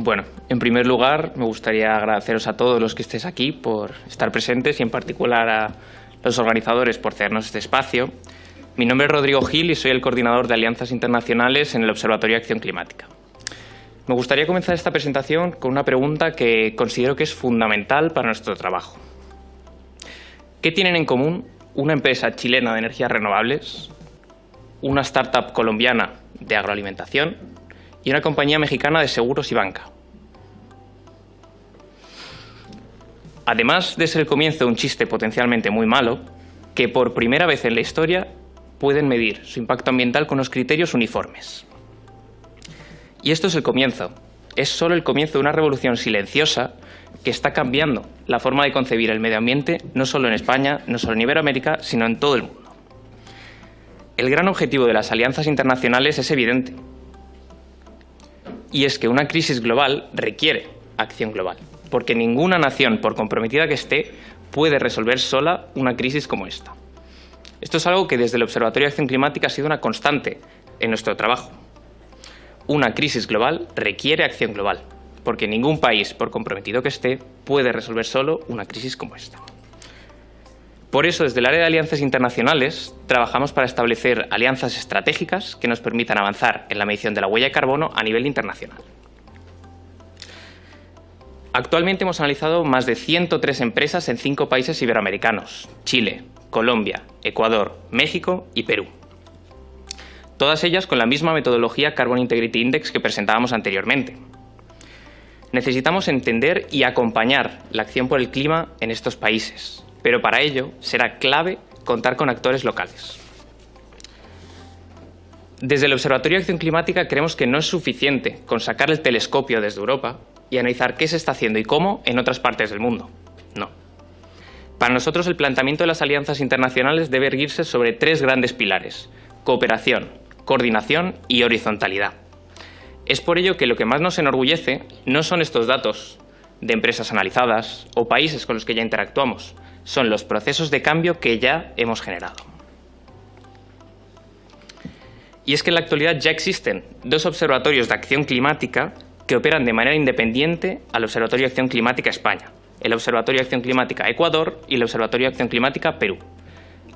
Bueno, en primer lugar, me gustaría agradeceros a todos los que estéis aquí por estar presentes y en particular a los organizadores por cedernos este espacio. Mi nombre es Rodrigo Gil y soy el coordinador de alianzas internacionales en el Observatorio de Acción Climática. Me gustaría comenzar esta presentación con una pregunta que considero que es fundamental para nuestro trabajo. ¿Qué tienen en común una empresa chilena de energías renovables, una startup colombiana de agroalimentación y una compañía mexicana de seguros y banca? Además de ser el comienzo de un chiste potencialmente muy malo, que por primera vez en la historia pueden medir su impacto ambiental con unos criterios uniformes. Y esto es el comienzo. Es solo el comienzo de una revolución silenciosa que está cambiando la forma de concebir el medio ambiente, no solo en España, no solo en Iberoamérica, sino en todo el mundo. El gran objetivo de las alianzas internacionales es evidente. Y es que una crisis global requiere acción global, porque ninguna nación, por comprometida que esté, puede resolver sola una crisis como esta. Esto es algo que desde el Observatorio de Acción Climática ha sido una constante en nuestro trabajo. Una crisis global requiere acción global, porque ningún país, por comprometido que esté, puede resolver solo una crisis como esta. Por eso, desde el área de alianzas internacionales, trabajamos para establecer alianzas estratégicas que nos permitan avanzar en la medición de la huella de carbono a nivel internacional. Actualmente hemos analizado más de 103 empresas en 5 países iberoamericanos: Chile, Colombia, Ecuador, México y Perú. Todas ellas con la misma metodología Carbon Integrity Index que presentábamos anteriormente. Necesitamos entender y acompañar la acción por el clima en estos países, pero para ello será clave contar con actores locales. Desde el Observatorio de Acción Climática creemos que no es suficiente con sacar el telescopio desde Europa y analizar qué se está haciendo y cómo en otras partes del mundo. No. Para nosotros el planteamiento de las alianzas internacionales debe erguirse sobre 3 grandes pilares: cooperación, coordinación y horizontalidad. Es por ello que lo que más nos enorgullece no son estos datos de empresas analizadas o países con los que ya interactuamos, son los procesos de cambio que ya hemos generado. Y es que en la actualidad ya existen 2 observatorios de acción climática que operan de manera independiente al Observatorio de Acción Climática España, el Observatorio de Acción Climática Ecuador y el Observatorio de Acción Climática Perú.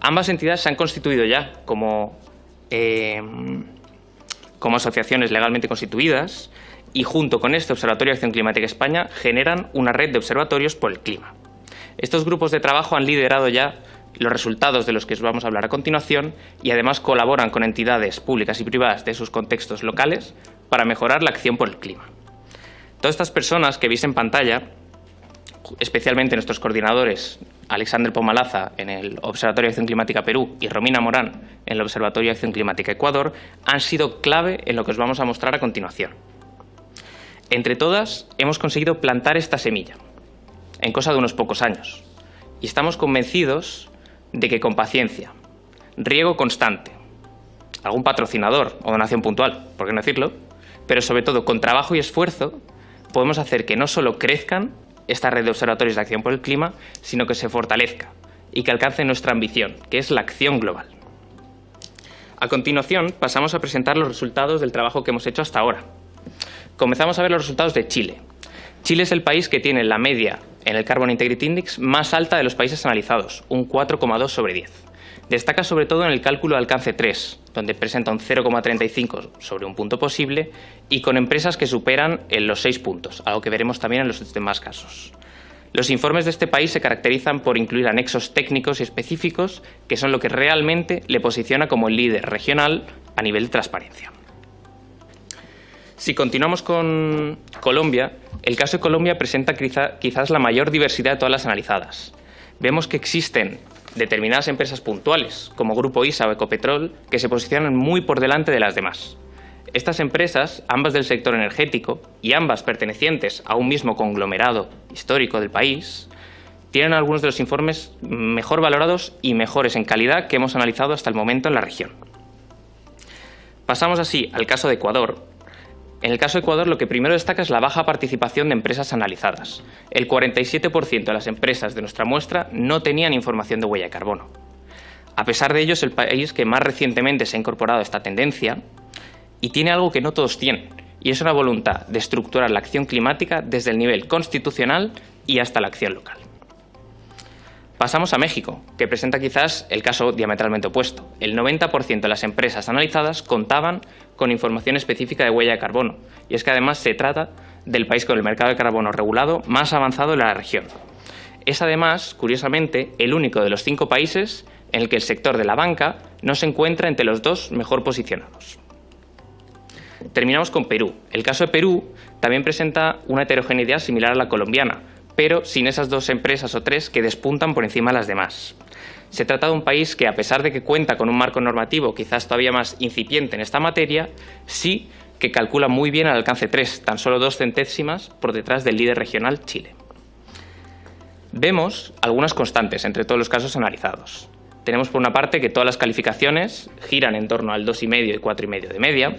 Ambas entidades se han constituido ya como asociaciones legalmente constituidas y junto con este Observatorio de Acción Climática España generan una red de observatorios por el clima. Estos grupos de trabajo han liderado ya los resultados de los que os vamos a hablar a continuación y además colaboran con entidades públicas y privadas de sus contextos locales para mejorar la acción por el clima. Todas estas personas que veis en pantalla, especialmente nuestros coordinadores Alexander Pomalaza en el Observatorio de Acción Climática Perú y Romina Morán en el Observatorio de Acción Climática Ecuador, han sido clave en lo que os vamos a mostrar a continuación. Entre todas hemos conseguido plantar esta semilla en cosa de unos pocos años y estamos convencidos de que con paciencia, riego constante, algún patrocinador o donación puntual, por qué no decirlo, pero sobre todo con trabajo y esfuerzo, podemos hacer que no solo crezcan esta red de observatorios de acción por el clima, sino que se fortalezca y que alcance nuestra ambición, que es la acción global. A continuación, pasamos a presentar los resultados del trabajo que hemos hecho hasta ahora. Comenzamos a ver los resultados de Chile. Chile es el país que tiene la media en el Carbon Integrity Index más alta de los países analizados, un 4,2 sobre 10. Destaca sobre todo en el cálculo de alcance 3, donde presenta un 0,35 sobre un punto posible y con empresas que superan en los 6 puntos, algo que veremos también en los demás casos. Los informes de este país se caracterizan por incluir anexos técnicos y específicos que son lo que realmente le posiciona como el líder regional a nivel de transparencia. Si continuamos con Colombia, el caso de Colombia presenta quizás la mayor diversidad de todas las analizadas. Vemos que existen determinadas empresas puntuales, como Grupo ISA o Ecopetrol, que se posicionan muy por delante de las demás. Estas empresas, ambas del sector energético y ambas pertenecientes a un mismo conglomerado histórico del país, tienen algunos de los informes mejor valorados y mejores en calidad que hemos analizado hasta el momento en la región. Pasamos así al caso de Ecuador. En el caso de Ecuador, lo que primero destaca es la baja participación de empresas analizadas. El 47% de las empresas de nuestra muestra no tenían información de huella de carbono. A pesar de ello, es el país que más recientemente se ha incorporado a esta tendencia y tiene algo que no todos tienen, y es una voluntad de estructurar la acción climática desde el nivel constitucional y hasta la acción local. Pasamos a México, que presenta quizás el caso diametralmente opuesto. El 90% de las empresas analizadas contaban con información específica de huella de carbono, y es que además se trata del país con el mercado de carbono regulado más avanzado de la región. Es además, curiosamente, el único de los 5 países en el que el sector de la banca no se encuentra entre los 2 mejor posicionados. Terminamos con Perú. El caso de Perú también presenta una heterogeneidad similar a la colombiana, pero sin esas 2 empresas o 3 que despuntan por encima de las demás. Se trata de un país que, a pesar de que cuenta con un marco normativo quizás todavía más incipiente en esta materia, sí que calcula muy bien el alcance 3, tan solo 2 centésimas por detrás del líder regional Chile. Vemos algunas constantes entre todos los casos analizados. Tenemos por una parte que todas las calificaciones giran en torno al 2,5 y 4,5 de media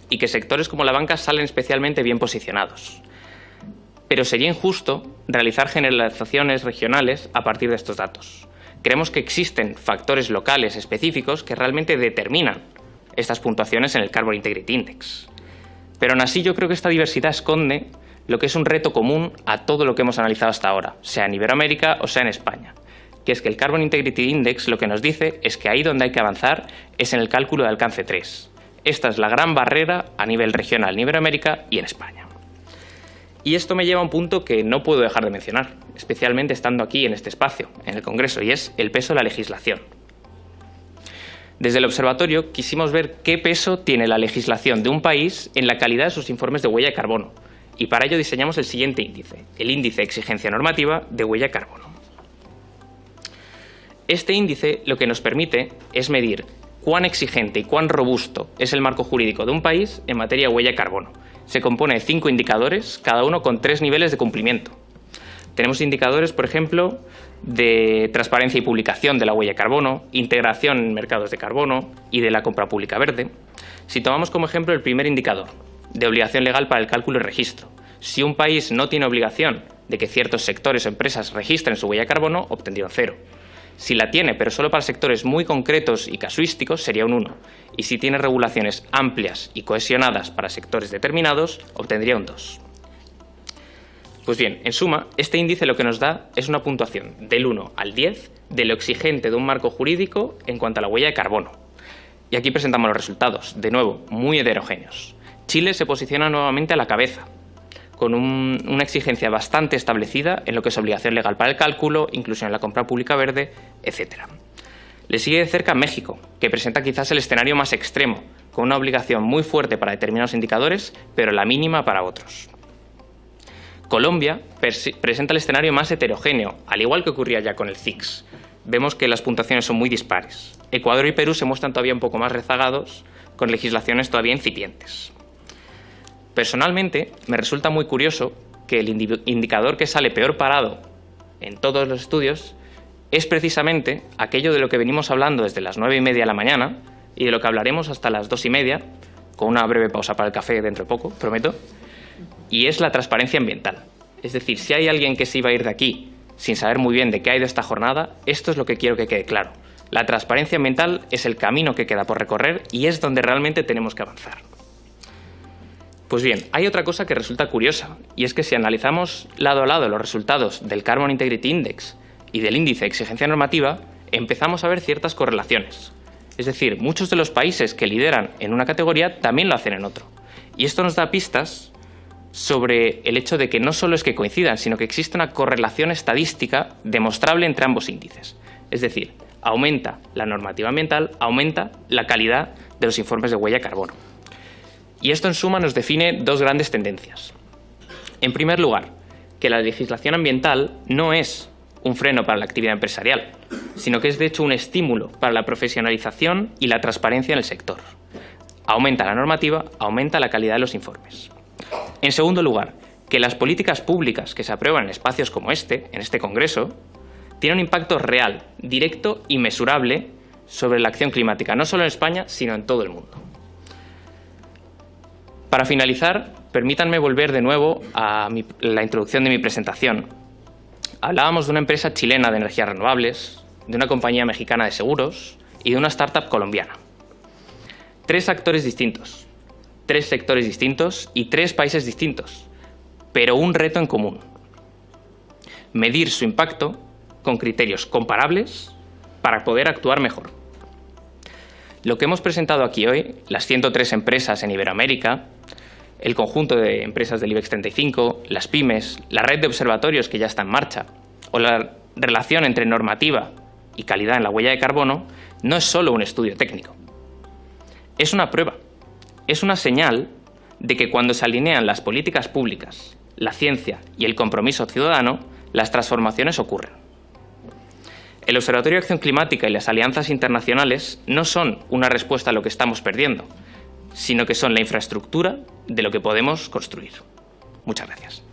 y que sectores como la banca salen especialmente bien posicionados. Pero sería injusto realizar generalizaciones regionales a partir de estos datos. Creemos que existen factores locales específicos que realmente determinan estas puntuaciones en el Carbon Integrity Index. Pero aún así yo creo que esta diversidad esconde lo que es un reto común a todo lo que hemos analizado hasta ahora, sea en Iberoamérica o sea en España, que es que el Carbon Integrity Index lo que nos dice es que ahí donde hay que avanzar es en el cálculo de alcance 3. Esta es la gran barrera a nivel regional en Iberoamérica y en España. Y esto me lleva a un punto que no puedo dejar de mencionar, especialmente estando aquí en este espacio, en el Congreso, y es el peso de la legislación. Desde el observatorio quisimos ver qué peso tiene la legislación de un país en la calidad de sus informes de huella de carbono, y para ello diseñamos el siguiente índice, el índice de exigencia normativa de huella de carbono. Este índice lo que nos permite es medir cuán exigente y cuán robusto es el marco jurídico de un país en materia de huella de carbono. Se compone de 5 indicadores, cada uno con 3 niveles de cumplimiento. Tenemos indicadores, por ejemplo, de transparencia y publicación de la huella de carbono, integración en mercados de carbono y de la compra pública verde. Si tomamos como ejemplo el primer indicador, de obligación legal para el cálculo y registro. Si un país no tiene obligación de que ciertos sectores o empresas registren su huella de carbono, obtendría un 0. Si la tiene, pero solo para sectores muy concretos y casuísticos, sería un 1. Y si tiene regulaciones amplias y cohesionadas para sectores determinados, obtendría un 2. Pues bien, en suma, este índice lo que nos da es una puntuación del 1 al 10 de lo exigente de un marco jurídico en cuanto a la huella de carbono. Y aquí presentamos los resultados, de nuevo, muy heterogéneos. Chile se posiciona nuevamente a la cabeza, con una exigencia bastante establecida en lo que es obligación legal para el cálculo, inclusión en la compra pública verde, etc. Le sigue de cerca México, que presenta quizás el escenario más extremo, con una obligación muy fuerte para determinados indicadores, pero la mínima para otros. Colombia presenta el escenario más heterogéneo, al igual que ocurría ya con el CICS. Vemos que las puntuaciones son muy dispares. Ecuador y Perú se muestran todavía un poco más rezagados, con legislaciones todavía incipientes. Personalmente, me resulta muy curioso que el indicador que sale peor parado en todos los estudios es precisamente aquello de lo que venimos hablando desde las 9:30 de la mañana y de lo que hablaremos hasta las 2:30, con una breve pausa para el café dentro de poco, prometo, y es la transparencia ambiental. Es decir, si hay alguien que se iba a ir de aquí sin saber muy bien de qué hay de esta jornada, esto es lo que quiero que quede claro. La transparencia ambiental es el camino que queda por recorrer y es donde realmente tenemos que avanzar. Pues bien, hay otra cosa que resulta curiosa, y es que si analizamos lado a lado los resultados del Carbon Integrity Index y del índice de exigencia normativa, empezamos a ver ciertas correlaciones. Es decir, muchos de los países que lideran en una categoría también lo hacen en otro. Y esto nos da pistas sobre el hecho de que no solo es que coincidan, sino que existe una correlación estadística demostrable entre ambos índices. Es decir, aumenta la normativa ambiental, aumenta la calidad de los informes de huella de carbono. Y esto en suma nos define 2 grandes tendencias. En primer lugar, que la legislación ambiental no es un freno para la actividad empresarial, sino que es de hecho un estímulo para la profesionalización y la transparencia en el sector. Aumenta la normativa, aumenta la calidad de los informes. En segundo lugar, que las políticas públicas que se aprueban en espacios como este, en este Congreso, tienen un impacto real, directo y mesurable sobre la acción climática, no solo en España, sino en todo el mundo. Para finalizar, permítanme volver de nuevo a la introducción de mi presentación. Hablábamos de una empresa chilena de energías renovables, de una compañía mexicana de seguros y de una startup colombiana. 3 actores distintos, 3 sectores distintos y 3 países distintos, pero un reto en común: medir su impacto con criterios comparables para poder actuar mejor. Lo que hemos presentado aquí hoy, las 103 empresas en Iberoamérica, el conjunto de empresas del IBEX 35, las pymes, la red de observatorios que ya está en marcha o la relación entre normativa y calidad en la huella de carbono, no es solo un estudio técnico. Es una prueba, es una señal de que cuando se alinean las políticas públicas, la ciencia y el compromiso ciudadano, las transformaciones ocurren. El Observatorio de Acción Climática y las alianzas internacionales no son una respuesta a lo que estamos perdiendo, sino que son la infraestructura de lo que podemos construir. Muchas gracias.